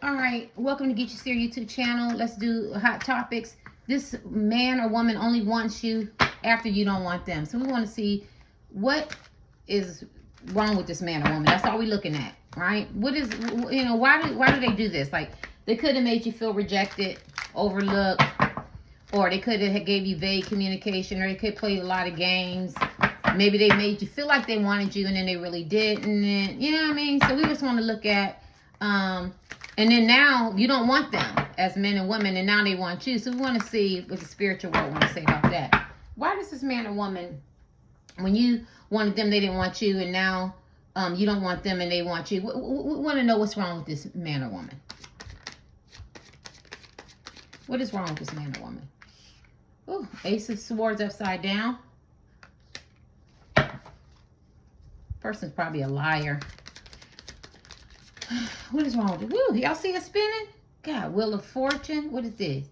All right, welcome to Get You Steer YouTube channel. Let's do hot topics. This man or woman only wants you after you don't want them. So we want to see what is wrong with this man or woman. That's all we're looking at, right? What is, why do they do this? Like, they could have made you feel rejected, overlooked, or they could have gave you vague communication, or they could play a lot of games. Maybe they made you feel like they wanted you and then they really didn't. You know what I mean? So we just want to look at, and then now you don't want them as men and women, and now they want you. So we want to see what the spiritual world want to say about that. Why does this man or woman, when you wanted them, they didn't want you, and now you don't want them and they want you? We want to know what's wrong with this man or woman. What is wrong with this man or woman? Oh, Ace of Swords upside down. Person's probably a liar. What is wrong with it? Woo, y'all see it spinning? God, Wheel of Fortune. What is this?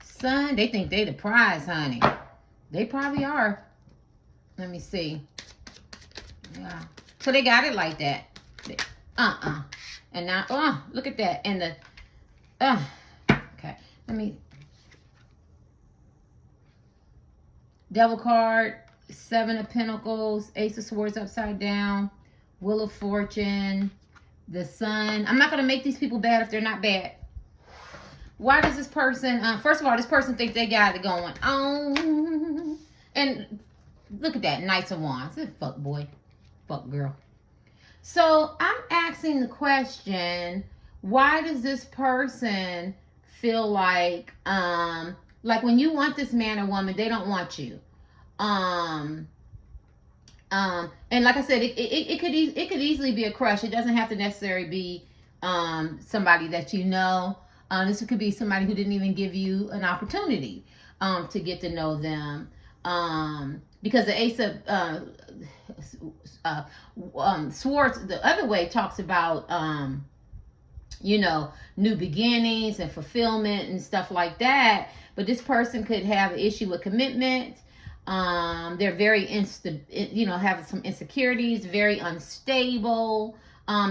Sun. They think they the prize, honey. They probably are. Let me see. Yeah. So they got it like that. And now, look at that. And the, okay. Let me. Devil card. Seven of Pentacles. Ace of Swords upside down. Wheel of Fortune. The Sun. I'm not going to make these people bad if they're not bad. Why does this person, first of all, this person thinks they got it going on. And look at that, Knights of Wands. This fuck boy, fuck girl. So I'm asking the question, why does this person feel like when you want this man or woman, they don't want you? And like I said, it could easily be a crush. It doesn't have to necessarily be somebody that you know. This could be somebody who didn't even give you an opportunity to get to know them. Because the Ace of Swords, the other way, talks about new beginnings and fulfillment and stuff like that. But this person could have an issue with commitment. They're very have some insecurities, very unstable.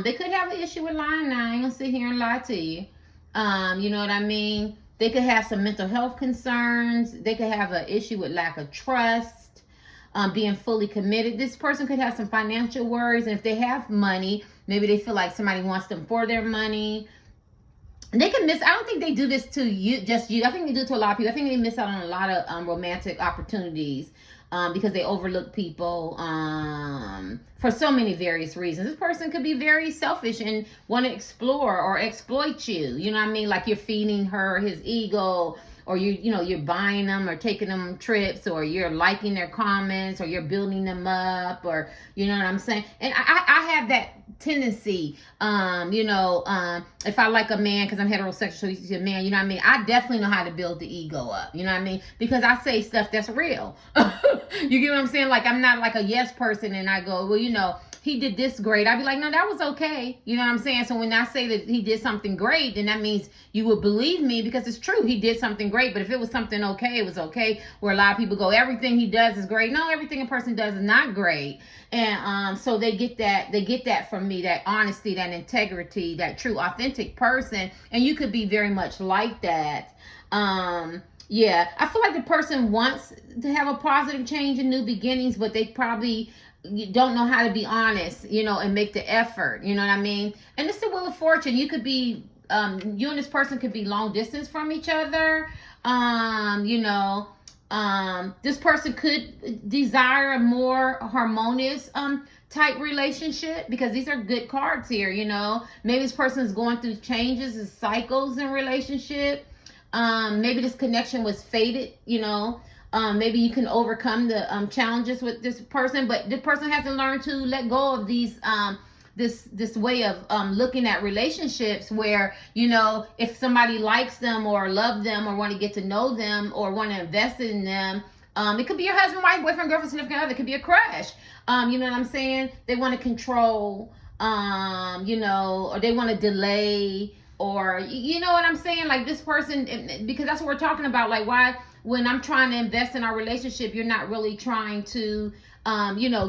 They could have an issue with lying. Now I ain't gonna sit here and lie to you. You know what I mean? They could have some mental health concerns. They could have an issue with lack of trust, being fully committed. This person could have some financial worries, and if they have money, maybe they feel like somebody wants them for their money. They can miss. I don't think they do this to you, just you. I think they do it to a lot of people. I think they miss out on a lot of romantic opportunities because they overlook people for so many various reasons. This person could be very selfish and want to explore or exploit you. You know what I mean? Like you're feeding her his ego, or you're buying them or taking them trips, or you're liking their comments, or you're building them up, or you know what I'm saying? And I have that tendency, if I like a man, because I'm heterosexual, so he's a man, you know what I mean? I definitely know how to build the ego up, you know what I mean? Because I say stuff that's real. You get what I'm saying? Like, I'm not like a yes person and I go, well, he did this great. I'd be like, no, that was okay. You know what I'm saying? So when I say that he did something great, then that means you would believe me, because it's true. He did something great. But if it was something okay, it was okay. Where a lot of people go, everything he does is great. No, everything a person does is not great. And so they get that from me, that honesty, that integrity, that true, authentic person. And you could be very much like that. Yeah, I feel like the person wants to have a positive change and new beginnings, but they probably don't know how to be honest, and make the effort, you know what I mean? And it's the Wheel of Fortune. You could be, you and this person could be long distance from each other. This person could desire a more harmonious type relationship, because these are good cards here, Maybe this person is going through changes and cycles in relationship. Maybe this connection was fated, maybe you can overcome the challenges with this person, but this person has to learn to let go of these this way of looking at relationships where, if somebody likes them or love them or want to get to know them or want to invest in them, it could be your husband, wife, boyfriend, girlfriend, significant other. It could be a crush. You know what I'm saying? They want to control, or they want to delay, or you know what I'm saying? Like this person, because that's what we're talking about. Like, why, when I'm trying to invest in our relationship, you're not really trying to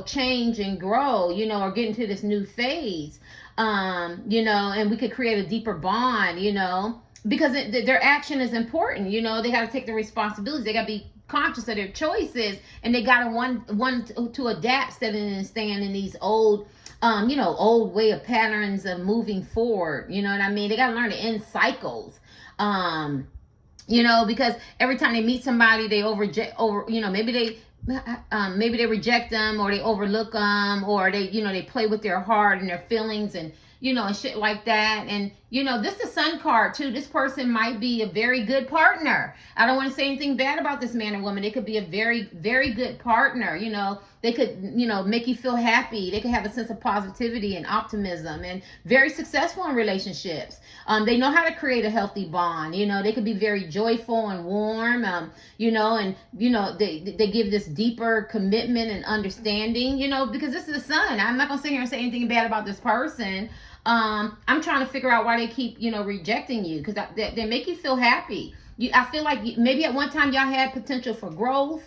change and grow, or get into this new phase, and we could create a deeper bond, because their action is important. They got to take the responsibilities. They got to be conscious of their choices, and they got to want to adapt, instead of staying in these old way of patterns of moving forward. You know what I mean? They got to learn to end cycles. Because every time they meet somebody, they maybe they reject them, or they overlook them, or they play with their heart and their feelings, and and shit like that. And this is the Sun card too. This person might be a very good partner. I don't want to say anything bad about this man or woman. They could be a very, very good partner. They could, make you feel happy. They could have a sense of positivity and optimism, and very successful in relationships. They know how to create a healthy bond. They could be very joyful and warm, and they give this deeper commitment and understanding, because this is the Sun. I'm not going to sit here and say anything bad about this person. I'm trying to figure out why they keep, rejecting you, because they make you feel happy. I feel like maybe at one time y'all had potential for growth.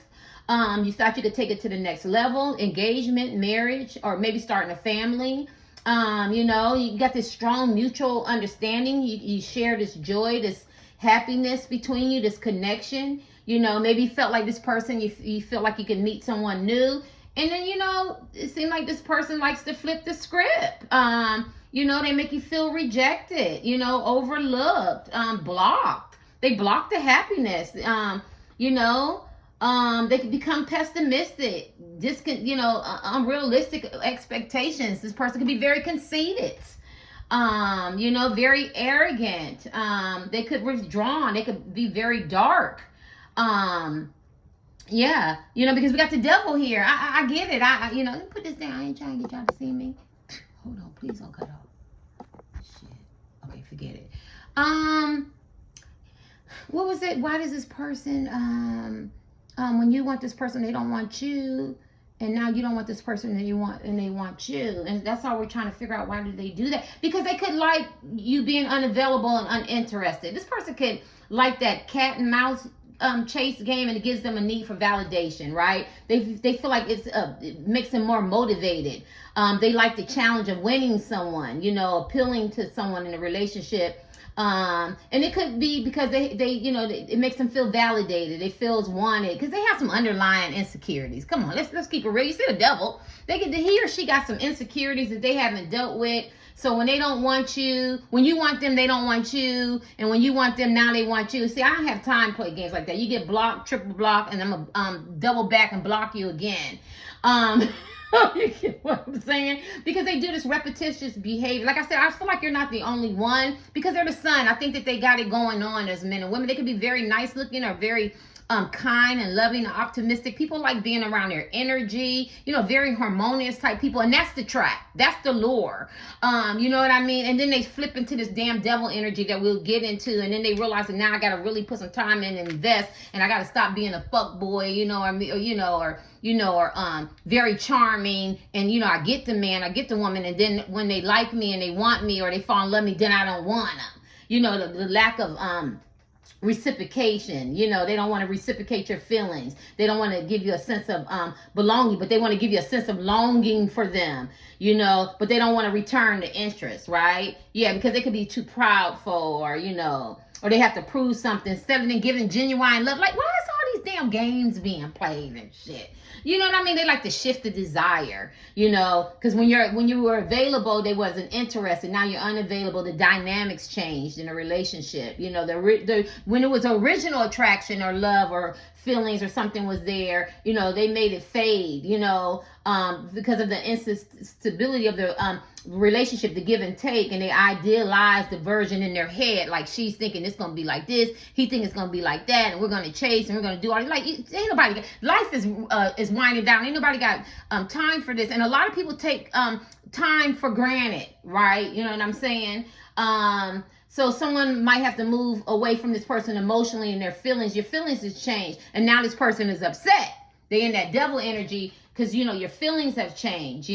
You thought you could take it to the next level, engagement, marriage, or maybe starting a family. You got this strong mutual understanding. You share this joy, this happiness between you, this connection. Maybe you felt like this person, you feel like you could meet someone new. And then, it seemed like this person likes to flip the script. They make you feel rejected, overlooked, blocked. They block the happiness. They can become pessimistic, unrealistic expectations. This person can be very conceited, very arrogant. They could withdraw. They could be very dark. Yeah, because we got the devil here. I get it. Let me put this down. I ain't trying to get y'all to see me. Hold on, please don't cut off. Shit. Okay, forget it. What was it? Why does this person, when you want this person, they don't want you, and now you don't want this person and they want you, and that's all we're trying to figure out. Why do they do that? Because they could like you being unavailable and uninterested. This person could like that cat and mouse chase game, and it gives them a need for validation, right? They feel like it makes them more motivated. They like the challenge of winning someone, appealing to someone in a relationship. And it could be because it makes them feel validated. They feel wanted because they have some underlying insecurities. Come on, let's keep it real. You see the devil. He or she got some insecurities that they haven't dealt with. So when they don't want you, when you want them, they don't want you. And when you want them, now they want you. See, I don't have time to play games like that. You get blocked, triple block, and I'm going to double back and block you again. You get what I'm saying? Because they do this repetitious behavior. Like I said, I feel like you're not the only one, because they're the Sun. I think that they got it going on as men and women. They could be very nice looking, or very kind and loving and optimistic. People like being around their energy, very harmonious type people. And that's the trap. That's the lure. You know what I mean? And then they flip into this damn devil energy that we'll get into. And then they realize that now I got to really put some time in and invest. And I got to stop being a fuck boy, or very charming. And, I get the man, I get the woman. And then when they like me and they want me, or they fall in love with me, then I don't want them. The lack of, reciprocation. They don't want to reciprocate your feelings. They don't want to give you a sense of belonging, but they want to give you a sense of longing for them, but they don't want to return the interest, right? Yeah, because they could be too proudful, or they have to prove something instead of them giving genuine love. Like, why is all these damn games being played and shit? You know what I mean? They like to shift the desire, because when you were available, they wasn't interested. Now you're unavailable. The dynamics changed in a relationship. When it was original attraction or love or feelings or something was there, they made it fade, because of the instability of the relationship, the give and take, and they idealize the version in their head. Like, she's thinking it's gonna be like this, he thinks it's gonna be like that, and we're gonna chase and we're gonna do all. Like, ain't nobody. Life is winding down. Ain't nobody got time for this, and a lot of people take time for granted, right? You know what I'm saying? So someone might have to move away from this person emotionally, and their feelings. Your feelings has changed, and now this person is upset. They're in that devil energy because your feelings have changed.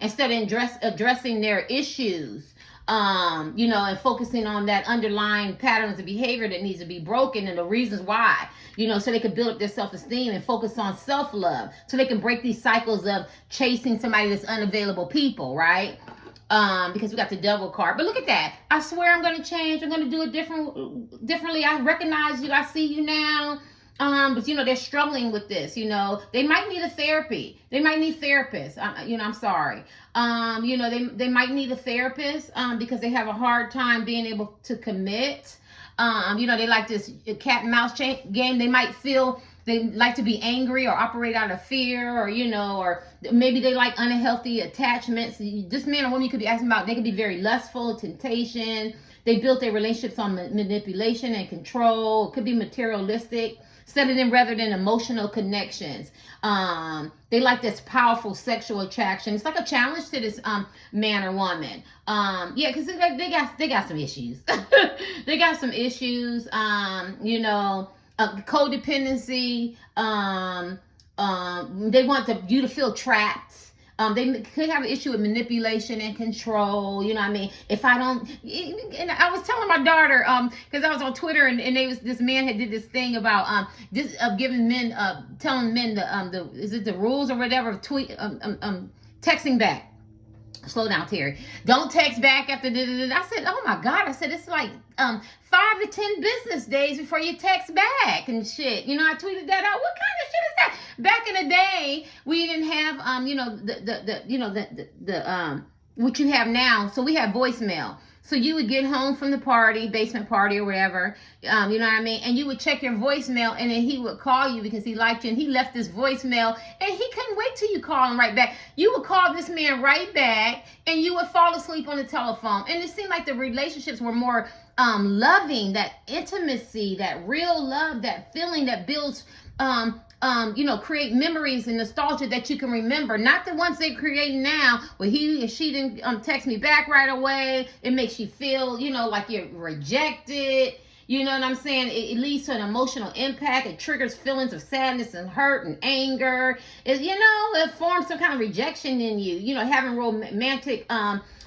Instead of addressing their issues, And focusing on that underlying patterns of behavior that needs to be broken and the reasons why, so they can build up their self-esteem and focus on self-love, so they can break these cycles of chasing somebody that's unavailable people, right? Because we got the devil card. But look at that. I swear I'm going to change. I'm going to do it differently. I recognize you. I see you now. But they're struggling with this. They might need a therapy. They might need therapists. I'm sorry. They might need a therapist because they have a hard time being able to commit. They like this cat and mouse game. They might feel they like to be angry or operate out of fear, or maybe they like unhealthy attachments. This man or woman you could be asking about, they could be very lustful, temptation. They built their relationships on manipulation and control. It could be materialistic, studying rather than emotional connections. They like this powerful sexual attraction. It's like a challenge to this man or woman. Because they got some issues. They got some issues. Codependency. They want you to feel trapped. They could have an issue with manipulation and control. If I don't, and I was telling my daughter, because I was on Twitter and this man had did this thing about giving men, telling men the rules or whatever of texting back. Slow down, Terry. Don't text back after I said, oh my God. I said, it's like 5 to 10 business days before you text back and shit. I tweeted that out. What kind of shit is that? Back in the day, we didn't have what you have now. So we have voicemail. So you would get home from the party, basement party or whatever, and you would check your voicemail, and then he would call you because he liked you, and he left this voicemail, and he couldn't wait till you call him right back. You would call this man right back, and you would fall asleep on the telephone. And it seemed like the relationships were more loving, that intimacy, that real love, that feeling that builds create memories and nostalgia that you can remember. Not the ones they create now where he or she didn't text me back right away. It makes you feel, like you're rejected. You know what I'm saying? It leads to an emotional impact. It triggers feelings of sadness and hurt and anger. It forms some kind of rejection in you. Having romantic,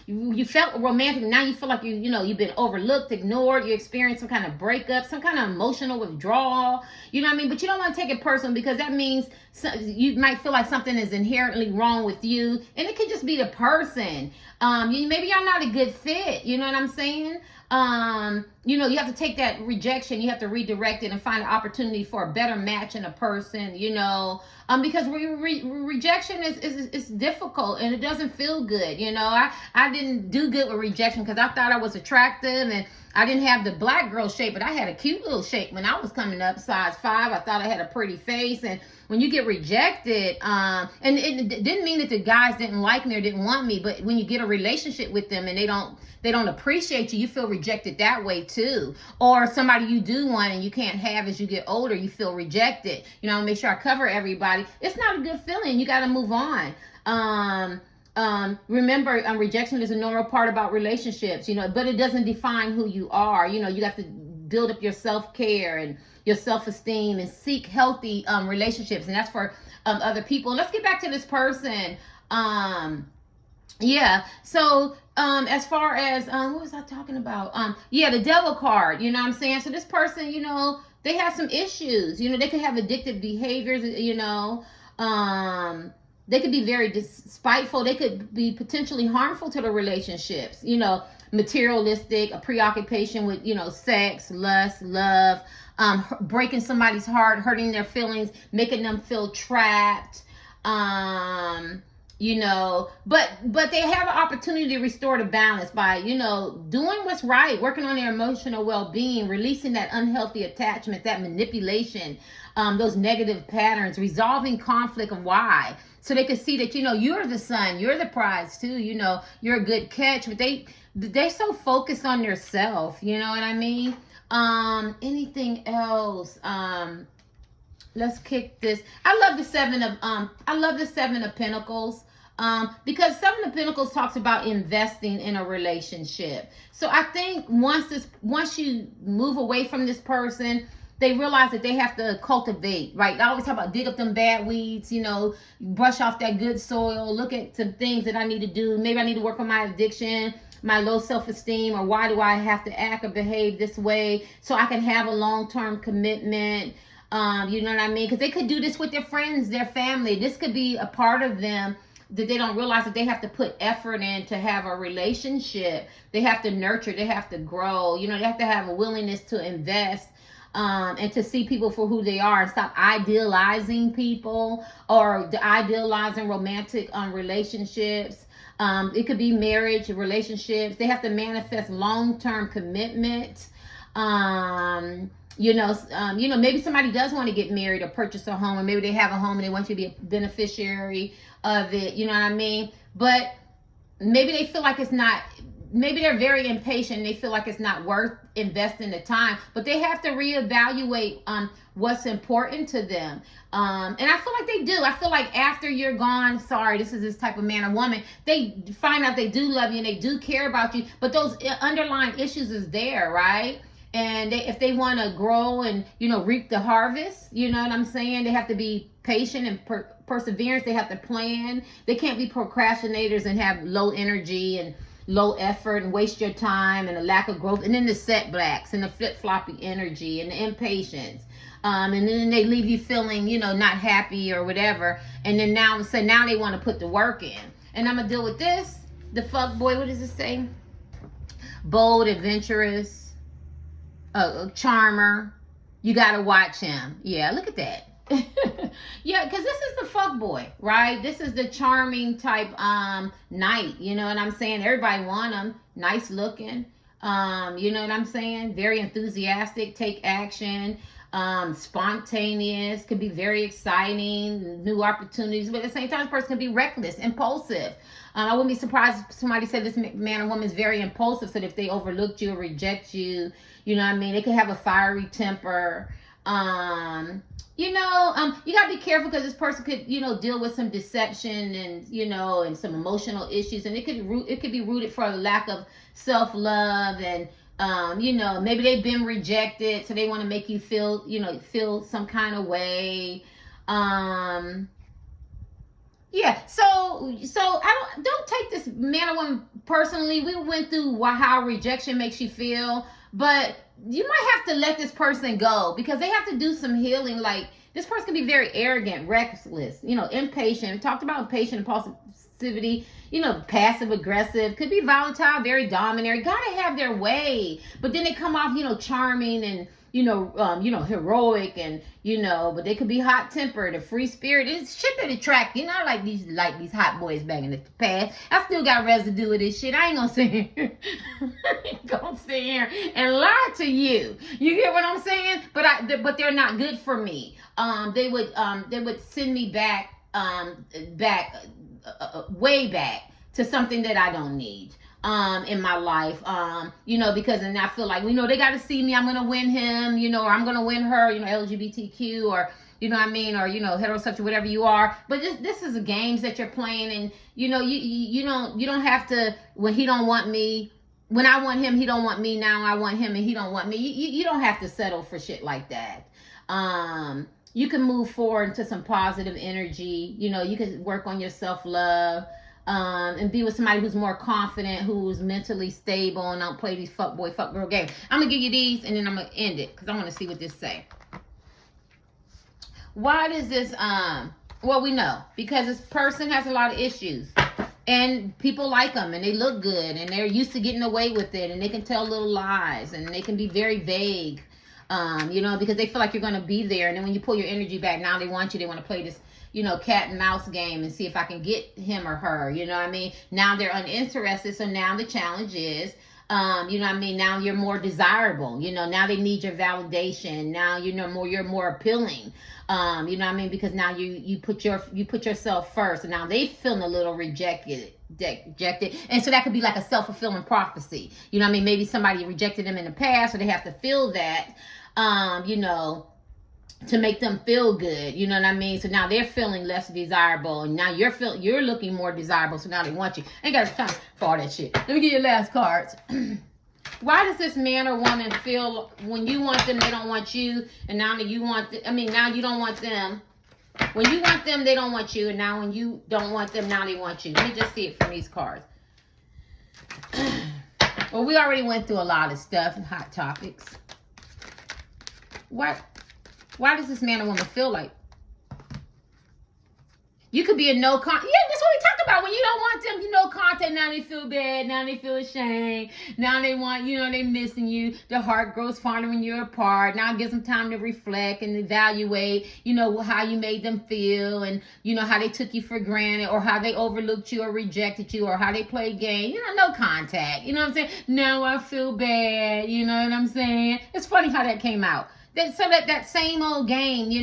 you felt romantic. Now you feel like you've been overlooked, ignored. You experience some kind of breakup, some kind of emotional withdrawal. You know what I mean? But you don't want to take it personal because that means you might feel like something is inherently wrong with you. And it could just be the person. Maybe y'all not a good fit. You know what I'm saying? You have to take that rejection, you have to redirect it and find an opportunity for a better match in a person, because rejection is difficult and it doesn't feel good. I didn't do good with rejection because I thought I was attractive and I didn't have the black girl shape, but I had a cute little shape when I was coming up, size 5. I thought I had a pretty face. And when you get rejected, and it didn't mean that the guys didn't like me or didn't want me, but when you get a relationship with them and they don't appreciate you, you feel rejected that way too. Or somebody you do want and you can't have as you get older, you feel rejected. Make sure I cover everybody. It's not a good feeling. You got to move on. Remember, rejection is a normal part about relationships, but it doesn't define who you are. You have to build up your self-care and your self-esteem and seek healthy relationships. And that's for other people. Let's get back to this person. So as far as what was I talking about? The devil card, you know what I'm saying? So this person, they have some issues. They could have addictive behaviors, they could be very spiteful. They could be potentially harmful to the relationships. Materialistic, a preoccupation with, sex, lust, love, breaking somebody's heart, hurting their feelings, making them feel trapped. But they have an opportunity to restore the balance by, doing what's right, working on their emotional well-being, releasing that unhealthy attachment, that manipulation, those negative patterns, resolving conflict of why. So they can see that, you're the son, you're the prize too, you're a good catch, but they're so focused on their self, you know what I mean? Anything else? Let's kick this. I love the Seven of Pentacles. Because Seven of Pentacles talks about investing in a relationship. So I think once you move away from this person, they realize that they have to cultivate, right? I always talk about dig up them bad weeds, brush off that good soil, look at some things that I need to do. Maybe I need to work on my addiction. my low self-esteem, or why do I have to act or behave this way so I can have a long-term commitment? You know what I mean? Because they could do this with their friends, their family. This could be a part of them that they don't realize that they have to put effort in to have a relationship. They have to nurture. They have to grow. You know, they have to have a willingness to invest. And to see people for who they are and stop idealizing people or idealizing romantic relationships. It could be marriage, relationships. They have to manifest long-term commitment. Maybe somebody does want to get married or purchase a home, or maybe they have a home and they want you to be a beneficiary of it. You know what I mean? But maybe they feel like it's not. Maybe they're very impatient and they feel like it's not worth investing the time, but they have to reevaluate what's important to them. And I feel like they do. I feel like after you're gone, sorry, this is this type of man or woman, they find out they do love you and they do care about you, but those underlying issues is there, right? And if they want to grow and, reap the harvest, you know what I'm saying? They have to be patient and perseverance. They have to plan. They can't be procrastinators and have low energy and low effort and waste your time and a lack of growth, and then the setbacks and the flip-floppy energy and the impatience, and then they leave you feeling not happy or whatever, and then now they want to put the work in. And I'm gonna deal with this, the fuck boy. What does it say? Bold, adventurous, charmer. You gotta watch him. Yeah, look at that. Yeah, because this is the fuck boy, right? This is the charming type knight. You know what I'm saying? Everybody want him. Nice looking. You know what I'm saying? Very enthusiastic. Take action. Spontaneous. Could be very exciting. New opportunities. But at the same time, this person can be reckless, impulsive. I wouldn't be surprised if somebody said this man or woman is very impulsive. So if they overlooked you or reject you, you know what I mean? They could have a fiery temper. You gotta be careful because this person could, deal with some deception and, and some emotional issues, and it could be rooted for a lack of self-love, and, maybe they've been rejected, so they want to make you feel some kind of way. Yeah, so don't take this man or woman personally. We went through how rejection makes you feel, but you might have to let this person go because they have to do some healing. Like, this person can be very arrogant, reckless, impatient. We talked about impatient, impulsivity, passive aggressive, could be volatile, very domineering, gotta have their way. But then they come off, charming and, heroic, and, but they could be hot tempered, a free spirit. It's shit that attract, like these hot boys back in the past. I still got residue of this shit. I ain't gonna sit here, and lie to you. You get what I'm saying? But they're not good for me. They would send me back, way back to something that I don't need. In my life, because then I feel like, they got to see me, I'm going to win him, or I'm going to win her, LGBTQ, or, or, heterosexual, whatever you are. But this is the games that you're playing. And, you don't have to, when he don't want me, when I want him, he don't want me. Now I want him and he don't want me. You don't have to settle for shit like that. You can move forward into some positive energy. You can work on your self-love. And be with somebody who's more confident, who's mentally stable, and don't play these fuck boy, fuck girl games. I'm going to give you these, and then I'm going to end it, because I want to see what this say. Why does this, well, we know, because this person has a lot of issues, and people like them, and they look good, and they're used to getting away with it, and they can tell little lies, and they can be very vague, because they feel like you're going to be there, and then when you pull your energy back, now they want you, they want to play this, cat and mouse game and see if I can get him or her, Now they're uninterested, so now the challenge is, now you're more desirable, now they need your validation, now you're more appealing, because now you put yourself first, and now they feeling a little rejected, and so that could be like a self-fulfilling prophecy, maybe somebody rejected them in the past, so they have to feel that, to make them feel good, so now they're feeling less desirable, and now you're looking more desirable, so now they want you. Ain't got time for all that shit. Let me give you the last cards. Why does this man or woman feel when you want them, they don't want you, and now that you want now you don't want them. When you want them, they don't want you, and now when you don't want them, now they want you. Let me just see it from these cards. Well, we already went through a lot of stuff and hot topics. Why does this man or woman feel like? You could be a no contact. Yeah, that's what we talk about. When you don't want them, you no contact. Now they feel bad. Now they feel ashamed. Now they want, they missing you. The heart grows fonder when you're apart. Now it gives them time to reflect and evaluate, how you made them feel, and, how they took you for granted, or how they overlooked you or rejected you, or how they played game. No contact. You know what I'm saying? Now I feel bad. You know what I'm saying? It's funny how that came out. That same old game,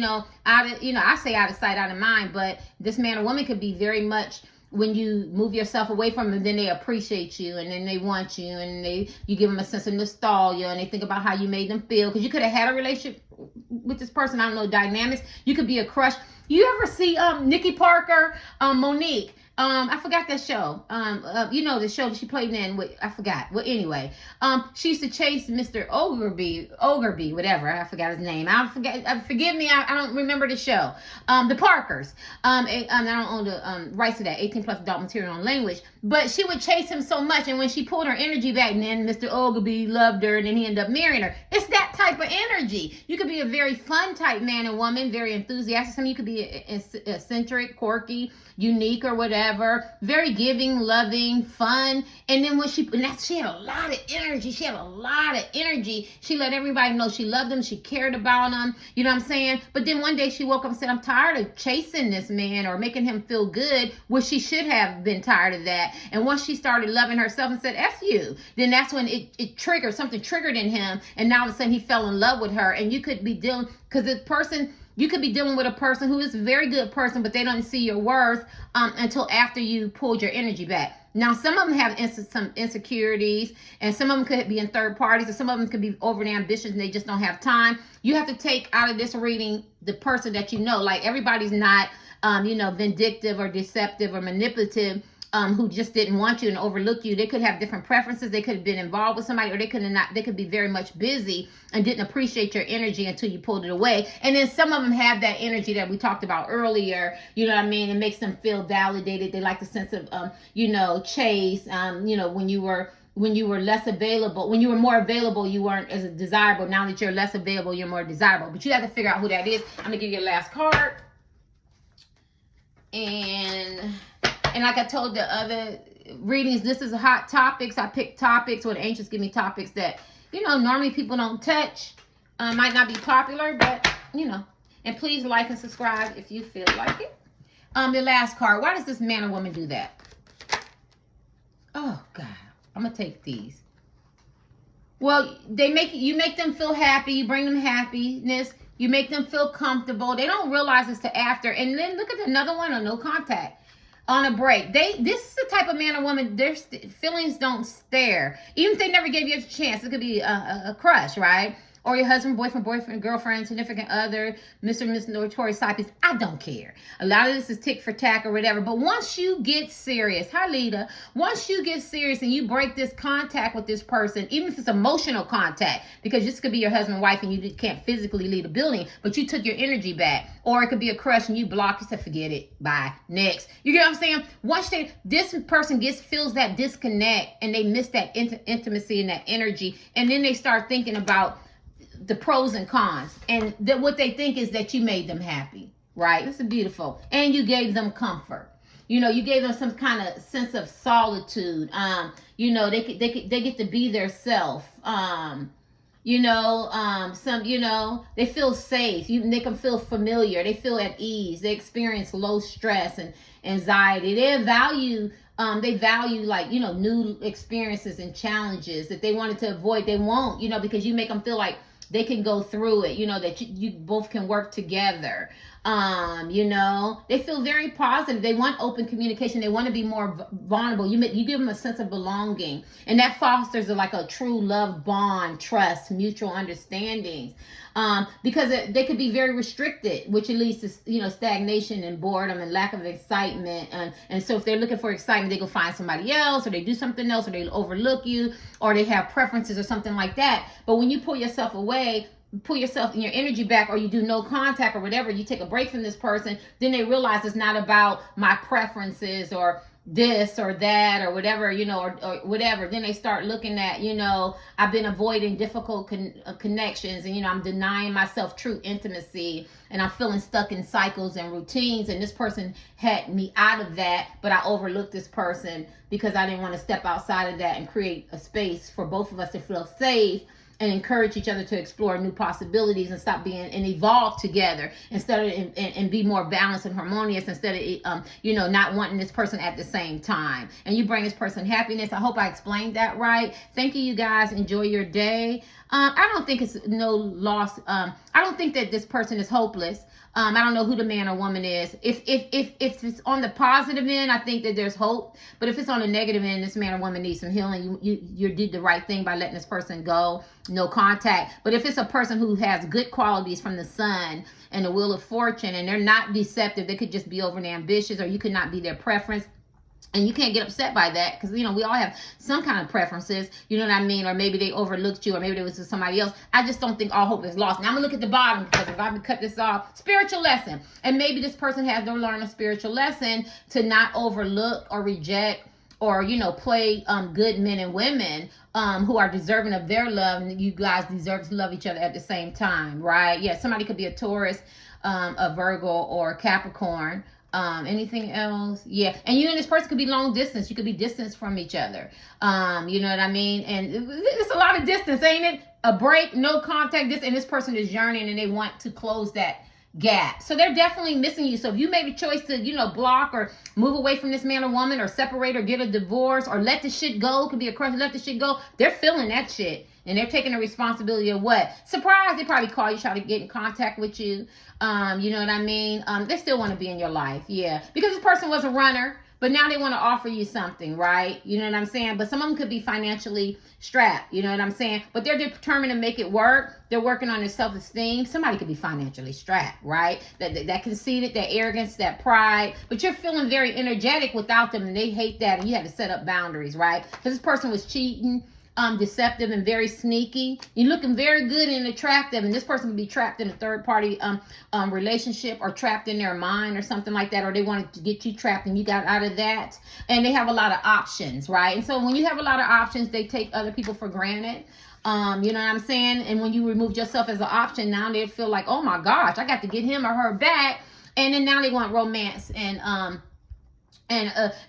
I say out of sight, out of mind, but this man or woman could be very much, when you move yourself away from them, then they appreciate you, and then they want you, and you give them a sense of nostalgia, and they think about how you made them feel, because you could have had a relationship with this person. I don't know, dynamics. You could be a crush. You ever see Nikki Parker, Monique? I forgot that show. The show that she played in with, I forgot. Well, anyway, she used to chase Mr. Ogerby, whatever. I forgot his name. Forgive me. I don't remember the show. The Parkers. I don't own the rights to that 18+ adult material on language, but she would chase him so much, and when she pulled her energy back, and then Mr. Ogerby loved her, and then he ended up marrying her. It's that type of energy. You could be a very fun type man and woman, very enthusiastic. Some of you could be eccentric, quirky, unique, or whatever, very giving, loving, fun. And then when she had a lot of energy. She let everybody know she loved them, she cared about them, you know what I'm saying? But then one day she woke up and said, I'm tired of chasing this man or making him feel good, which she should have been tired of that. And once she started loving herself and said, F you, then that's when it triggered, something triggered in him, and now all of a sudden he fell in love with her. And you could be dealing, because you could be dealing with a person who is a very good person, but they don't see your worth until after you pulled your energy back. Now, some of them have some insecurities, and some of them could be in third parties, and some of them could be overly ambitious and they just don't have time. You have to take out of this reading the person that you know. Like, everybody's not, vindictive or deceptive or manipulative. Who just didn't want you and overlook you. They could have different preferences. They could have been involved with somebody, or they could be very much busy and didn't appreciate your energy until you pulled it away. And then some of them have that energy that we talked about earlier. You know what I mean? It makes them feel validated. They like the sense of, chase. When you were less available, when you were more available, you weren't as desirable. Now that you're less available, you're more desirable. But you have to figure out who that is. I'm gonna give you your last card. And like I told the other readings, this is hot topics. I pick topics, or the angels give me topics that, normally people don't touch. Might not be popular, but, And please like and subscribe if you feel like it. The last card. Why does this man or woman do that? Oh, God. I'm going to take these. Well, you make them feel happy. You bring them happiness. You make them feel comfortable. They don't realize it's to after. And then look at another one on no contact. On a break. This is the type of man or woman, their feelings don't stare. Even if they never gave you a chance, it could be a crush, right? Or your husband, boyfriend, girlfriend, significant other, Mr. and Miss Notorious Side piece. I don't care. A lot of this is tick for tack or whatever. But once you get serious, hi Lita, once you get serious and you break this contact with this person, even if it's emotional contact, because this could be your husband, wife, and you can't physically leave the building, but you took your energy back. Or it could be a crush and you blocked, you said, forget it, bye, next. You get what I'm saying? Once this person feels that disconnect and they miss that intimacy and that energy, and then they start thinking about the pros and cons, and what they think is that you made them happy, right? This is beautiful. And you gave them comfort. You gave them some kind of sense of solitude. They get to be their self. They feel safe. You make them feel familiar. They feel at ease. They experience low stress and anxiety. They value like, new experiences and challenges that they wanted to avoid. They won't, because you make them feel like they can go through it, that you both can work together. They feel very positive. They want open communication. They want to be more vulnerable. You give them a sense of belonging, and that fosters a true love bond, trust, mutual understandings. Because they could be very restricted, which leads to stagnation and boredom and lack of excitement. And so if they're looking for excitement, they go find somebody else, or they do something else, or they overlook you, or they have preferences or something like that. But when you pull yourself away, pull yourself in your energy back, or you do no contact or whatever, you take a break from this person, then they realize it's not about my preferences or this or that or whatever, or whatever. Then they start looking at, I've been avoiding difficult connections, and, I'm denying myself true intimacy, and I'm feeling stuck in cycles and routines. And this person had me out of that, but I overlooked this person because I didn't want to step outside of that and create a space for both of us to feel safe and encourage each other to explore new possibilities and stop being and evolve together instead of and be more balanced and harmonious instead of not wanting this person at the same time. And you bring this person happiness. I hope I explained that right. Thank you, you guys. Enjoy your day. I don't think it's no loss. I don't think that this person is hopeless. I don't know who the man or woman is. If it's on the positive end, I think that there's hope. But if it's on the negative end, this man or woman needs some healing. You did the right thing by letting this person go. No contact. But if it's a person who has good qualities from the sun and the wheel of fortune, and they're not deceptive, they could just be overly ambitious, or you could not be their preference. And you can't get upset by that because, we all have some kind of preferences, you know what I mean? Or maybe they overlooked you, or maybe it was somebody else. I just don't think all hope is lost. Now I'm going to look at the bottom, because if I can cut this off, spiritual lesson. And maybe this person has to learn a spiritual lesson to not overlook or reject or, play good men and women who are deserving of their love. And you guys deserve to love each other at the same time, right? Yeah, somebody could be a Taurus, a Virgo, or a Capricorn. Anything else? Yeah. And you and this person could be long distance. You could be distance from each other. You know what I mean? And it's a lot of distance, ain't it? A break, no contact, and this person is yearning and they want to close that gap. So they're definitely missing you. So if you made a choice to, block or move away from this man or woman, or separate or get a divorce, or let the shit go, could be a crush, let the shit go, they're feeling that shit. And they're taking the responsibility of what? Surprise, they probably call you, try to get in contact with you. You know what I mean? They still want to be in your life. Yeah. Because this person was a runner, but now they want to offer you something, right? You know what I'm saying? But some of them could be financially strapped. You know what I'm saying? But they're determined to make it work. They're working on their self-esteem. Somebody could be financially strapped, right? That conceited, that arrogance, that pride. But you're feeling very energetic without them, and they hate that. And you had to set up boundaries, right? Because this person was cheating, deceptive, and very sneaky. You're looking very good and attractive, and this person can be trapped in a third party relationship, or trapped in their mind or something like that, or they wanted to get you trapped and you got out of that. And they have a lot of options, right? And so when you have a lot of options, they take other people for granted. You know what I'm saying? And when you remove yourself as an option, now they feel like, oh my gosh, I got to get him or her back. And then now they want romance and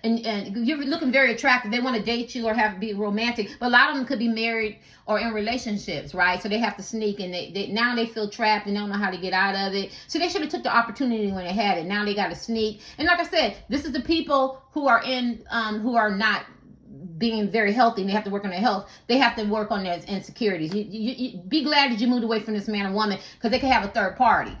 you're looking very attractive. They want to date you or be romantic, but a lot of them could be married or in relationships, right? So they have to sneak, and they now they feel trapped and don't know how to get out of it. So they should have took the opportunity when they had it. Now they got to sneak. And like I said, this is the people who are who are not being very healthy, and they have to work on their health. They have to work on their insecurities. You be glad that you moved away from this man or woman, because they could have a third party.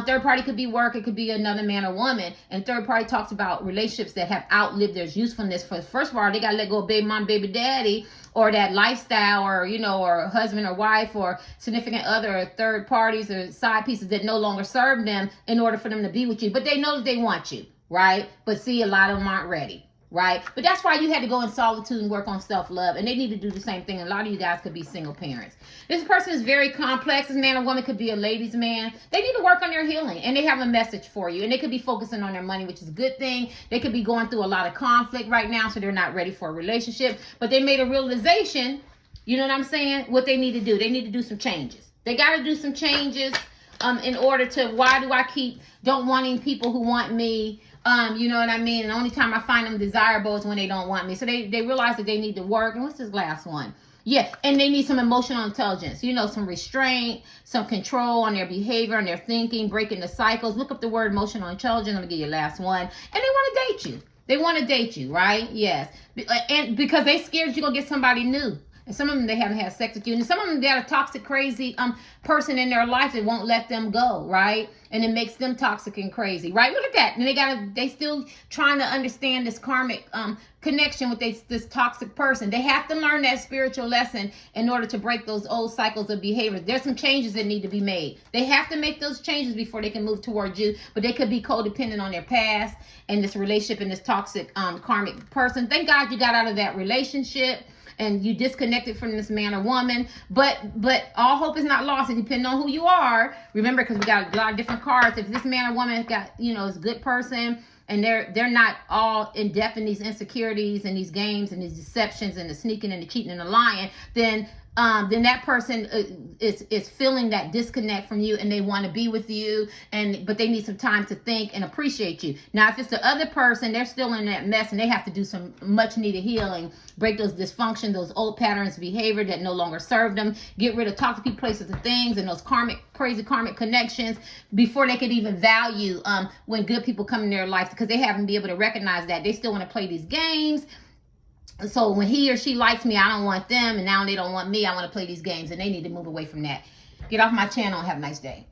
Third party could be work. It could be another man or woman. And third party talks about relationships that have outlived their usefulness. First of all, they got to let go of baby mom, baby daddy, or that lifestyle, or, or husband or wife, or significant other, or third parties, or side pieces that no longer serve them in order for them to be with you. But they know that they want you, right? But see, a lot of them aren't ready. Right? But that's why you had to go in solitude and work on self-love. And they need to do the same thing. A lot of you guys could be single parents. This person is very complex. This man or woman could be a ladies' man. They need to work on their healing. And they have a message for you. And they could be focusing on their money, which is a good thing. They could be going through a lot of conflict right now, so they're not ready for a relationship. But they made a realization, you know what I'm saying, what they need to do. They need to do some changes. They got to do some changes in order to, why do I keep don't wanting people who want me? You know what I mean? And the only time I find them desirable is when they don't want me. So they realize that they need to work. And what's this last one? Yeah, and they need some emotional intelligence. Some restraint, some control on their behavior, on their thinking, breaking the cycles. Look up the word emotional intelligence. I'm going to give you the last one. And they want to date you. They want to date you, right? Yes. And because they scared you're going to get somebody new. And some of them, they haven't had sex with you. And some of them, they got a toxic, crazy person in their life that won't let them go, right? And it makes them toxic and crazy, right? Look at that. And they still trying to understand this karmic connection with this toxic person. They have to learn that spiritual lesson in order to break those old cycles of behavior. There's some changes that need to be made. They have to make those changes before they can move towards you. But they could be codependent on their past and this relationship and this toxic karmic person. Thank God you got out of that relationship. and you disconnected from this man or woman. But all hope is not lost. It depends on who you are. Remember, because we got a lot of different cards. If this man or woman got, is a good person, and they're not all in depth in these insecurities and these games and these deceptions and the sneaking and the cheating and the lying, then that person is feeling that disconnect from you, and they want to be with you, but they need some time to think and appreciate you. Now, if it's the other person, they're still in that mess, and they have to do some much needed healing, break those dysfunction, those old patterns of behavior that no longer serve them, get rid of toxic people, places, and things, and those crazy karmic connections before they could even value when good people come in their life, because they haven't been able to recognize that. They still want to play these games. So when he or she likes me, I don't want them, and now they don't want me. I want to play these games, and they need to move away from that. Get off my channel and have a nice day.